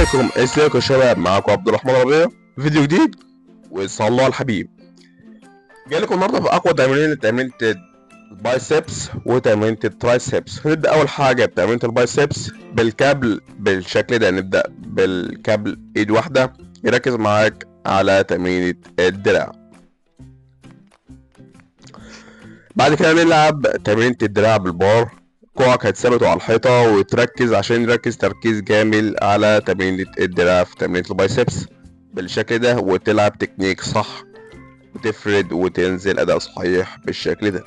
ازيكم يا شباب، معاكم عبد الرحمن ربيع. فيديو جديد وصلى الله على الحبيب. جاي لكم النهارده باقوى تمرينة البايسبس وتمرينة الترايسبس. هنبدا اول حاجه بتمرينة البايسبس بالكابل بالشكل ده. نبدا بالكابل ايد واحده، يركز معاك على تمرينة الدراع. بعد كده نلعب تمرينة الدراع بالبار. كوعك هتثبته على الحيطة وتركز عشان نركز تركيز كامل على تمرينة الدراع في تمرينة البايسبس بالشكل ده، وتلعب تكنيك صح وتفرد وتنزل أداء صحيح بالشكل ده.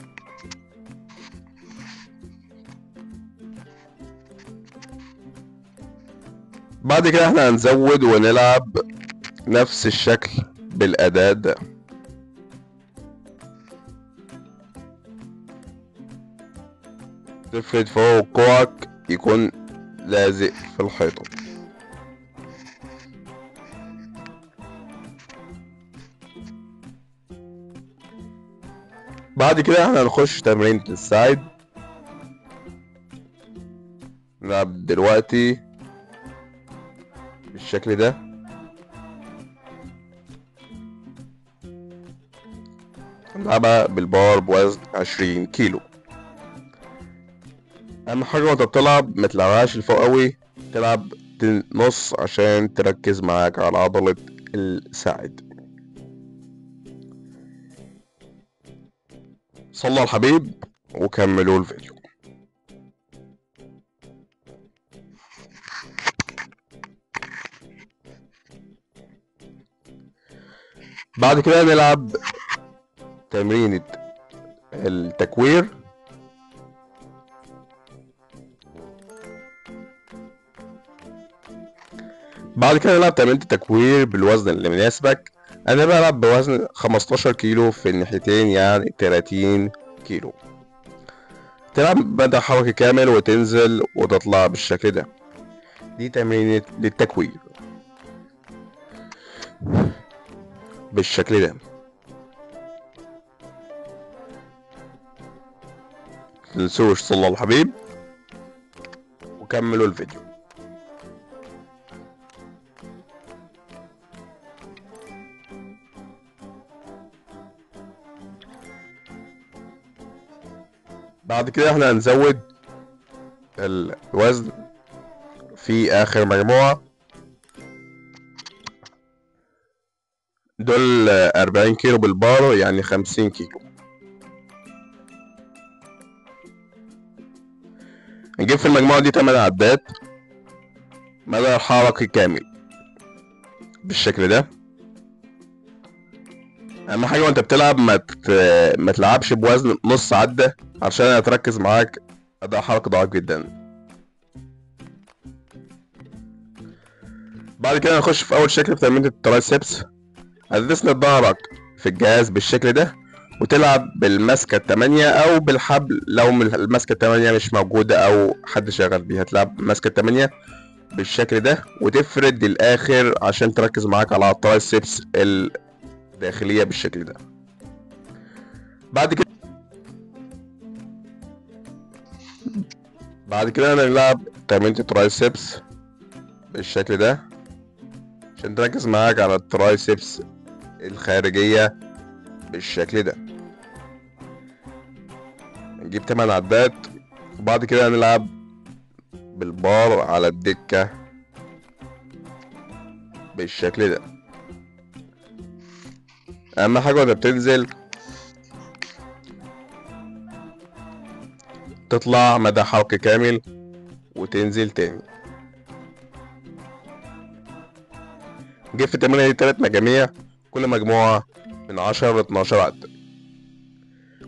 بعد كده احنا هنزود ونلعب نفس الشكل بالأداء ده. تفرد فوق كوعك يكون لازق في الحيطة. بعد كده احنا هنخش تمرينة السايد. نلعب دلوقتي بالشكل ده. نلعبها بالبار بوزن 20 كيلو. اهم حاجة وانت بتلعب متلعبهاش لفوق قوي، تلعب نص عشان تركز معاك على عضلة الساعد. صلوا على الحبيب وكملوا الفيديو. بعد كده نلعب تمرينة التكوير. بعد كده نلعب تمرينة التكوير بالوزن اللي مناسبك. انا بلعب بوزن 15 كيلو في الناحيتين، يعني 30 كيلو. تلعب مدى حركي كامل وتنزل وتطلع بالشكل ده. دي تمرينة للتكوير بالشكل ده. متنسوش صلوا على الحبيب وكملوا الفيديو. بعد كده احنا هنزود الوزن في اخر مجموعة. دول 40 كيلو بالبار، يعني 50 كيلو. نجيب في المجموعة دي 8 عدات مدى الحركي كامل بالشكل ده. اهم حاجة وانت بتلعب ما تلعبش بوزن نص عدة عشان هتركز معاك اداء حركي ضعيف جدا. بعد كده نخش في اول شكل في تمرينة الترايسبس. هتسند ظهرك في الجهاز بالشكل ده وتلعب بالماسكة التمانية او بالحبل. لو الماسكة التمانية مش موجودة او حد شغال بيها، تلعب ماسكة التمانية بالشكل ده وتفرد للاخر عشان تركز معاك على الترايسبس الداخلية بالشكل ده. بعد كده هنلعب تمرينة الترايسبس بالشكل ده عشان تركز معاك على الترايسبس الخارجية بالشكل ده. نجيب 8 عدات وبعد كده هنلعب بالبار على الدكة بالشكل ده. اهم حاجة وانت بتنزل تطلع مدى حركي كامل وتنزل تاني. نجيب في التمرينة دي 3 مجاميع، كل مجموعة من 10 ل 12 عدة.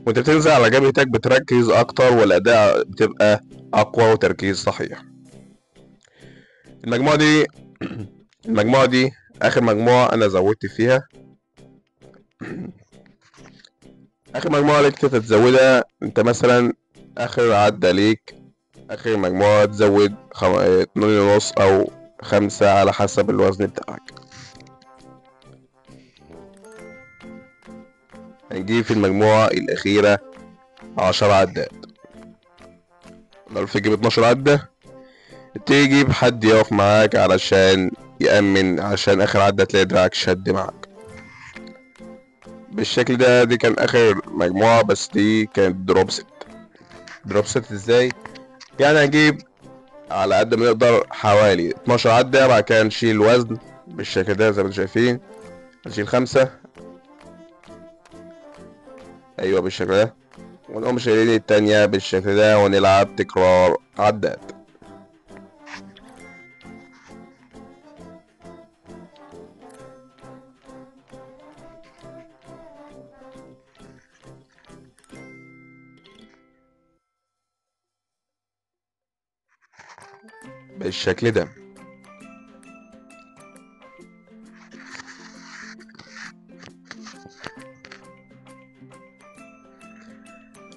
وانت بتنزل على جبهتك بتركز اكتر والاداء بتبقى اقوى وتركيز صحيح. المجموعة دي المجموعة دي اخر مجموعة انا زودت فيها. اخر مجموعة ليك تتزودها انت، مثلا اخر عدة ليك اخر مجموعة تزود 2.5 او 5 على حسب الوزن بتاعك. هنجيب في المجموعة الاخيرة 10 عدات. لو تجيب 12 عدة تجيب حد يقف معاك علشان يأمن، عشان آخر عدة تلاقي دراعك شد معاك بالشكل ده. دي كان آخر مجموعة، بس دي كانت دروب ست. دروب ست ازاي؟ يعني هنجيب على قد ما نقدر حوالي 12 عدة، بعد كده نشيل الوزن بالشكل ده زي ما انتم شايفين. نشيل 5، ايوه بالشكل ده، ونقوم شايلين التانية بالشكل ده، ونلعب تكرار عدات. بالشكل ده.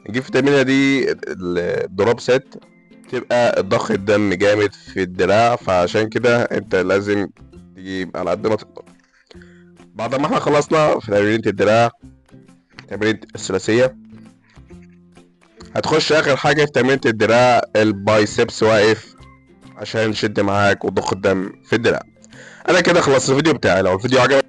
نجيب في التمرينة دي الدروب ست، تبقى ضخ الدم جامد في الدراع، فعشان كده انت لازم تجيب على قد ما تقدر. بعد ما احنا خلصنا في تمرينة الدراع، تمرينة الثلاثية، هتخش اخر حاجة في تمرينة الدراع البايسبس واقف عشان نشد معاك وضخ الدم في الدراع. انا كده خلصت الفيديو بتاعي. لو الفيديو عجبك